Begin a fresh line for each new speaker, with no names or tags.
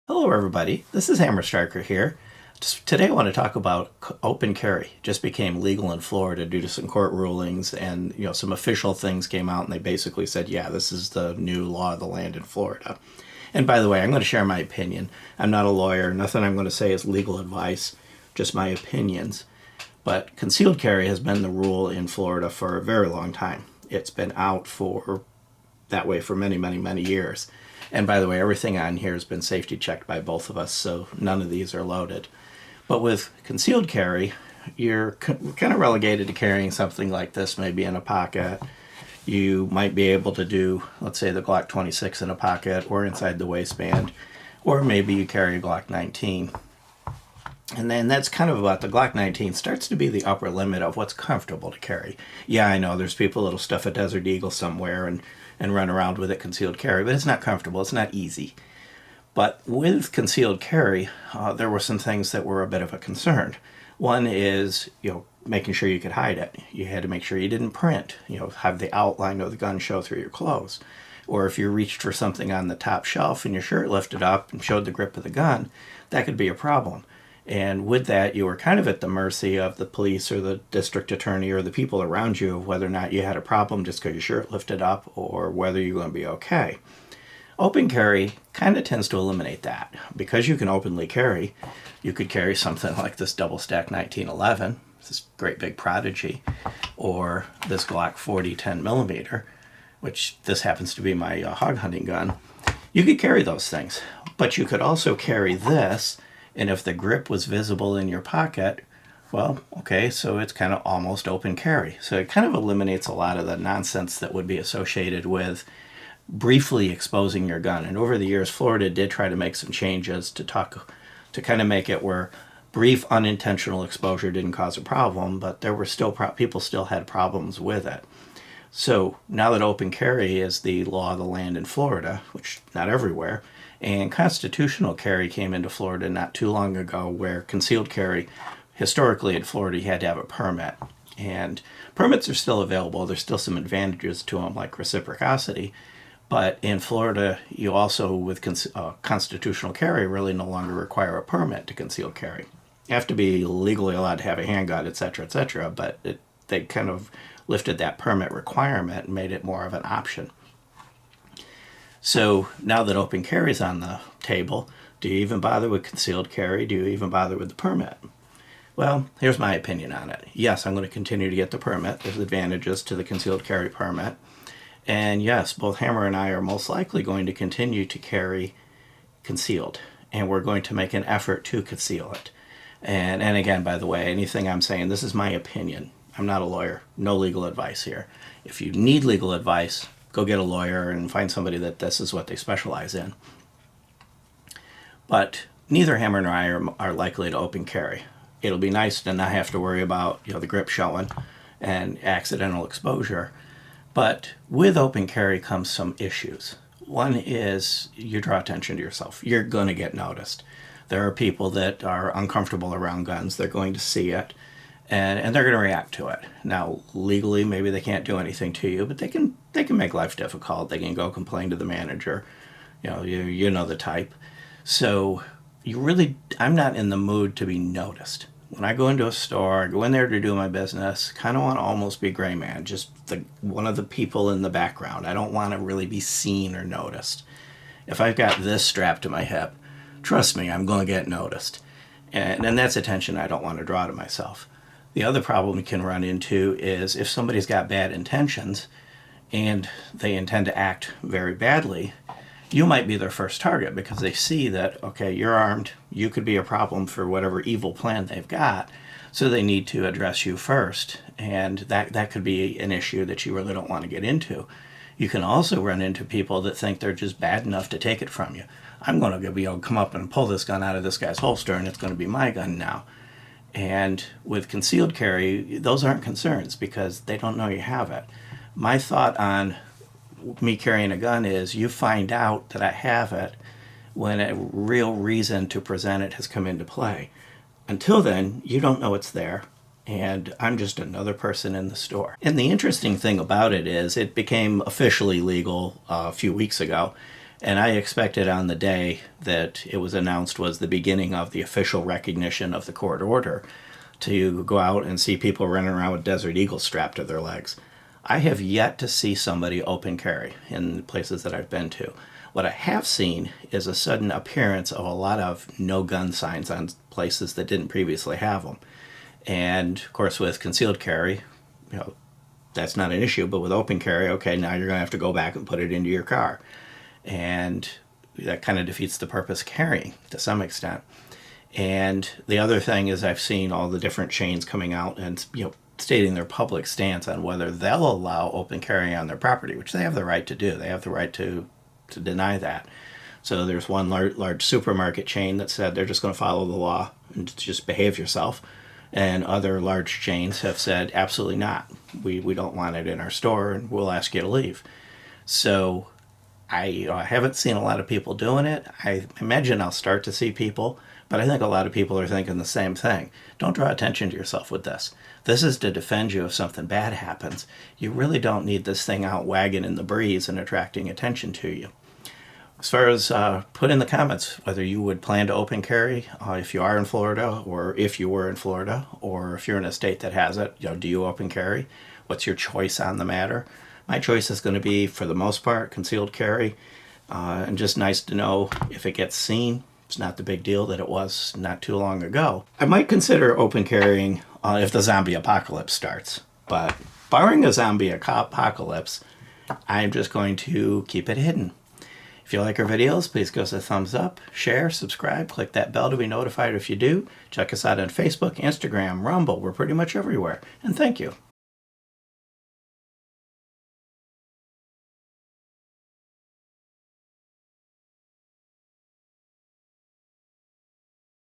Hello everybody, this is Hammer Striker here. Today I want to talk about open carry. It just became legal in Florida due to some court rulings and some official things came out and they basically said, yeah, this is the new law of the land in Florida. And by the way, I'm going to share my opinion. I'm not a lawyer. Nothing I'm going to say is legal advice, just my opinions. But concealed carry has been the rule in Florida for a very long time. It's been out for that way for many, many, many years. And by the way, everything on here has been safety checked by both of us, so none of these are loaded. But with concealed carry, you're kind of relegated to carrying something like this, maybe in a pocket. You might be able to do, let's say, the Glock 26 in a pocket or inside the waistband, or maybe you carry a Glock 19. And then that's kind of about the Glock 19 starts to be the upper limit of what's comfortable to carry. Yeah, I know there's people that'll stuff a Desert Eagle somewhere and run around with it concealed carry, but it's not comfortable. It's not easy. But with concealed carry, there were some things that were a bit of a concern. One is, making sure you could hide it. You had to make sure you didn't print, have the outline of the gun show through your clothes. Or if you reached for something on the top shelf and your shirt lifted up and showed the grip of the gun, that could be a problem. And with that, you were kind of at the mercy of the police or the district attorney or the people around you of whether or not you had a problem just because your shirt lifted up or whether you're going to be okay. Open carry kind of tends to eliminate that. Because you can openly carry, you could carry something like this double stack 1911, this great big Prodigy, or this Glock 40 10mm, which this happens to be my hog hunting gun. You could carry those things, but you could also carry this. And if the grip was visible in your pocket, well, okay, so it's kind of almost open carry. So it kind of eliminates a lot of the nonsense that would be associated with briefly exposing your gun. And over the years, Florida did try to make some changes to kind of make it where brief unintentional exposure didn't cause a problem, but there were still people still had problems with it. So now that open carry is the law of the land in Florida, which not everywhere, and constitutional carry came into Florida not too long ago, where concealed carry, historically in Florida, you had to have a permit. And permits are still available. There's still some advantages to them, like reciprocity. But in Florida, you also, with constitutional carry, really no longer require a permit to concealed carry. You have to be legally allowed to have a handgun, etc., but they kind of lifted that permit requirement and made it more of an option. So now that open carry is on the table, do you even bother with concealed carry? Do you even bother with the permit? Well, here's my opinion on it. Yes, I'm going to continue to get the permit. There's advantages to the concealed carry permit. And yes, both Hammer and I are most likely going to continue to carry concealed. And we're going to make an effort to conceal it. And again, by the way, anything I'm saying, this is my opinion. I'm not a lawyer. No legal advice here. If you need legal advice, go get a lawyer and find somebody that this is what they specialize in. But neither Hammer nor I are likely to open carry. It'll be nice to not have to worry about the grip showing and accidental exposure. But with open carry comes some issues. One is you draw attention to yourself. You're going to get noticed. There are people that are uncomfortable around guns. They're going to see it. And they're going to react to it. Now, legally, maybe they can't do anything to you, but they can make life difficult. They can go complain to the manager. You know the type. So I'm not in the mood to be noticed. When I go into a store, I go in there to do my business, kind of want to almost be gray man, just one of the people in the background. I don't want to really be seen or noticed. If I've got this strapped to my hip, trust me, I'm going to get noticed. And that's attention I don't want to draw to myself. The other problem we can run into is if somebody's got bad intentions and they intend to act very badly, you might be their first target because they see that, okay, you're armed, you could be a problem for whatever evil plan they've got, so they need to address you first, and that could be an issue that you really don't want to get into. You can also run into people that think they're just bad enough to take it from you. I'm going to be able to come up and pull this gun out of this guy's holster, and it's going to be my gun now. And with concealed carry, those aren't concerns because they don't know you have it. My thought on me carrying a gun is you find out that I have it when a real reason to present it has come into play. Until then, you don't know it's there, and I'm just another person in the store. And the interesting thing about it is it became officially legal a few weeks ago, And I expected on the day that it was announced was the beginning of the official recognition of the court order to go out and see people running around with Desert Eagles strapped to their legs. I have yet to see somebody open carry in places that I've been to. What I have seen is a sudden appearance of a lot of no gun signs on places that didn't previously have them. And of course, with concealed carry, you know, that's not an issue. But with open carry, okay, now you're going to have to go back and put it into your car, and that kind of defeats the purpose of carrying to some extent. And the other thing is, I've seen all the different chains coming out and stating their public stance on whether they'll allow open carry on their property, which they have the right to do. They have the right to deny that. So there's one large supermarket chain that said they're just going to follow the law and just behave yourself. And other large chains have said, absolutely not. We don't want it in our store, and we'll ask you to leave. So I haven't seen a lot of people doing it. I imagine I'll start to see people, but I think a lot of people are thinking the same thing. Don't draw attention to yourself with this. This is to defend you if something bad happens. You really don't need this thing out wagging in the breeze and attracting attention to you. As far as put in the comments whether you would plan to open carry if you are in Florida, or if you were in Florida, or if you're in a state that has it, do you open carry? What's your choice on the matter? My choice is going to be, for the most part, concealed carry. And just nice to know if it gets seen. It's not the big deal that it was not too long ago. I might consider open carrying if the zombie apocalypse starts. But barring a zombie apocalypse, I'm just going to keep it hidden. If you like our videos, please give us a thumbs up, share, subscribe, click that bell to be notified if you do. Check us out on Facebook, Instagram, Rumble. We're pretty much everywhere. And thank you.